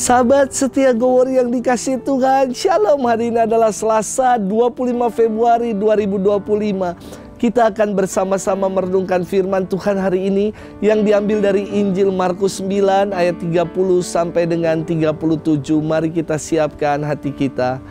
Sahabat setia Go Word yang dikasihi Tuhan, Shalom. Hari ini adalah Selasa 25 Februari 2025. Kita akan bersama-sama merenungkan firman Tuhan hari ini yang diambil dari Injil Markus 9 ayat 30 sampai dengan 37. Mari kita siapkan hati kita.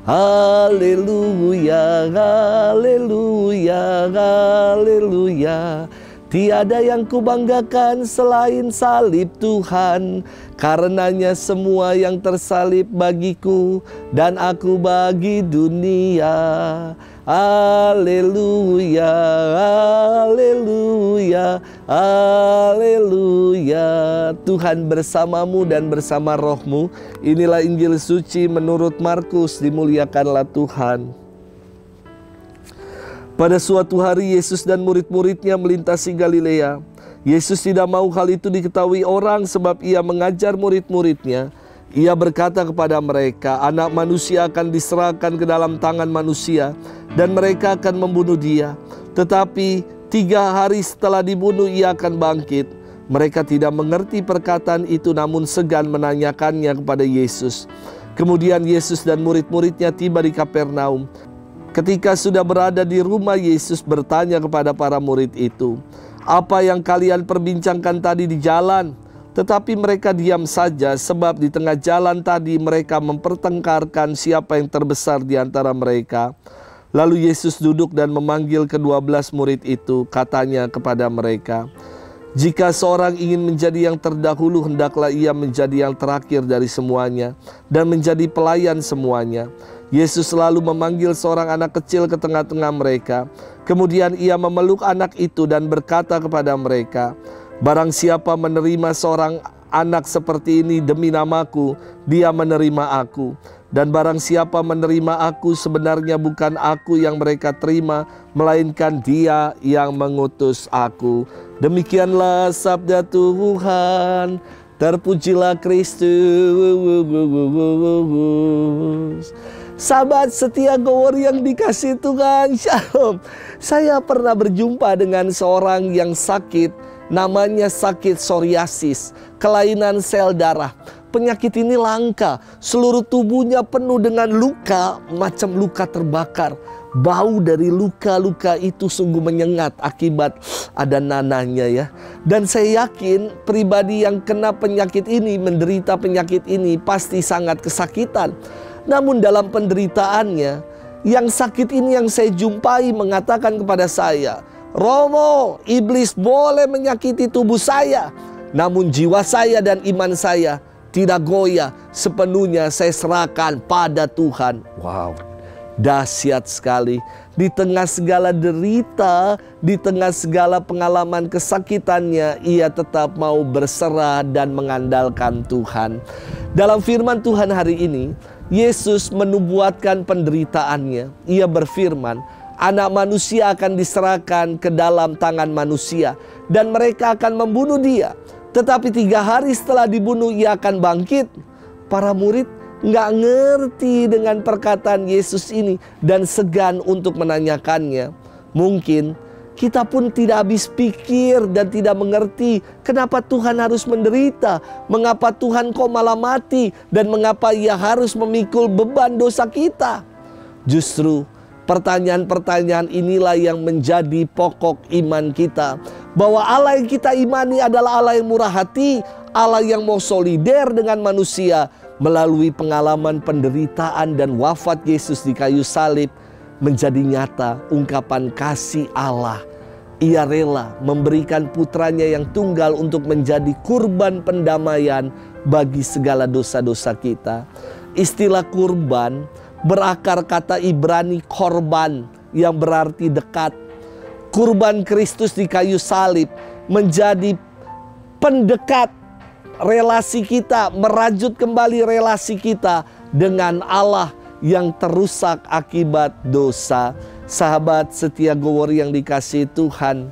Haleluya, haleluya, haleluya. Tiada yang kubanggakan selain salib Tuhan, karenanya semua yang tersalib bagiku dan aku bagi dunia. Haleluya, haleluya, haleluya. Tuhan bersamamu dan bersama rohmu. Inilah Injil suci menurut Markus, dimuliakanlah Tuhan. Pada suatu hari Yesus dan murid-muridnya melintasi Galilea. Yesus tidak mau hal itu diketahui orang sebab ia mengajar murid-muridnya. Ia berkata kepada mereka, Anak manusia akan diserahkan ke dalam tangan manusia dan mereka akan membunuh dia. Tetapi 3 hari setelah dibunuh ia akan bangkit. Mereka tidak mengerti perkataan itu namun segan menanyakannya kepada Yesus. Kemudian Yesus dan murid-muridnya tiba di Kapernaum. Ketika sudah berada di rumah, Yesus bertanya kepada para murid itu, "Apa yang kalian perbincangkan tadi di jalan?" Tetapi mereka diam saja, sebab di tengah jalan tadi mereka mempertengkarkan siapa yang terbesar di antara mereka. Lalu Yesus duduk dan memanggil ke-12 murid itu, katanya kepada mereka, "Jika seorang ingin menjadi yang terdahulu, hendaklah ia menjadi yang terakhir dari semuanya dan menjadi pelayan semuanya." Yesus selalu memanggil seorang anak kecil ke tengah-tengah mereka. Kemudian ia memeluk anak itu dan berkata kepada mereka, "Barang siapa menerima seorang anak seperti ini demi namaku, dia menerima aku. Dan barang siapa menerima aku, sebenarnya bukan aku yang mereka terima, melainkan Dia yang mengutus aku." Demikianlah sabda Tuhan. Terpujilah Kristus. Sahabat setia Go Word yang dikasihi Tuhan, Shalom. Saya pernah berjumpa dengan seorang yang sakit, namanya sakit psoriasis, kelainan sel darah. Penyakit ini langka, seluruh tubuhnya penuh dengan luka, macam luka terbakar. Bau dari luka-luka itu sungguh menyengat akibat ada nanahnya ya. Dan saya yakin pribadi yang kena penyakit ini, menderita penyakit ini pasti sangat kesakitan. Namun dalam penderitaannya, yang sakit ini yang saya jumpai mengatakan kepada saya, "Romo, iblis boleh menyakiti tubuh saya, namun jiwa saya dan iman saya tidak goyah, sepenuhnya saya serahkan pada Tuhan." Wow, dahsyat sekali. Di tengah segala derita, di tengah segala pengalaman kesakitannya, ia tetap mau berserah dan mengandalkan Tuhan. Dalam firman Tuhan hari ini, Yesus menubuatkan penderitaannya. Ia berfirman, Anak manusia akan diserahkan ke dalam tangan manusia dan mereka akan membunuh dia. Tetapi 3 hari setelah dibunuh ia akan bangkit. Para murid nggak ngerti dengan perkataan Yesus ini dan segan untuk menanyakannya. Mungkin kita pun tidak habis pikir dan tidak mengerti kenapa Tuhan harus menderita, mengapa Tuhan kok malah mati, dan mengapa ia harus memikul beban dosa kita. Justru pertanyaan-pertanyaan inilah yang menjadi pokok iman kita. Bahwa Allah yang kita imani adalah Allah yang murah hati, Allah yang mau solider dengan manusia. Melalui pengalaman penderitaan dan wafat Yesus di kayu salib, menjadi nyata ungkapan kasih Allah. Ia rela memberikan putranya yang tunggal untuk menjadi kurban pendamaian bagi segala dosa-dosa kita. Istilah kurban berakar kata Ibrani korban yang berarti dekat. Kurban Kristus di kayu salib menjadi pendekat relasi kita, merajut kembali relasi kita dengan Allah yang terusak akibat dosa. Sahabat setia Go Word yang dikasihi Tuhan,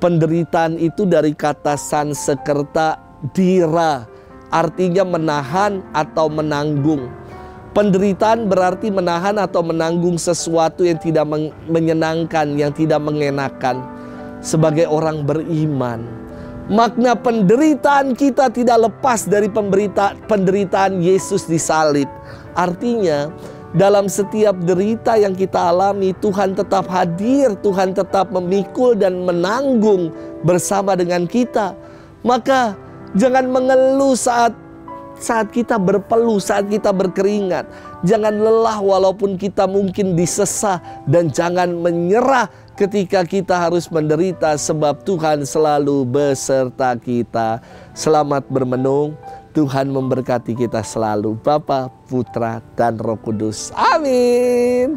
penderitaan itu dari kata Sansekerta dira, artinya menahan atau menanggung. Penderitaan berarti menahan atau menanggung sesuatu yang tidak menyenangkan, yang tidak mengenakan. Sebagai orang beriman, Makna penderitaan kita tidak lepas dari penderitaan Yesus di salib. Artinya, dalam setiap derita yang kita alami, Tuhan tetap hadir, Tuhan tetap memikul dan menanggung bersama dengan kita. Maka jangan mengeluh saat kita berpeluh, saat kita berkeringat. Jangan lelah walaupun kita mungkin disesah, dan jangan menyerah ketika kita harus menderita, sebab Tuhan selalu beserta kita. Selamat bermenung. Tuhan memberkati kita selalu. Bapa, Putra, dan Roh Kudus. Amin.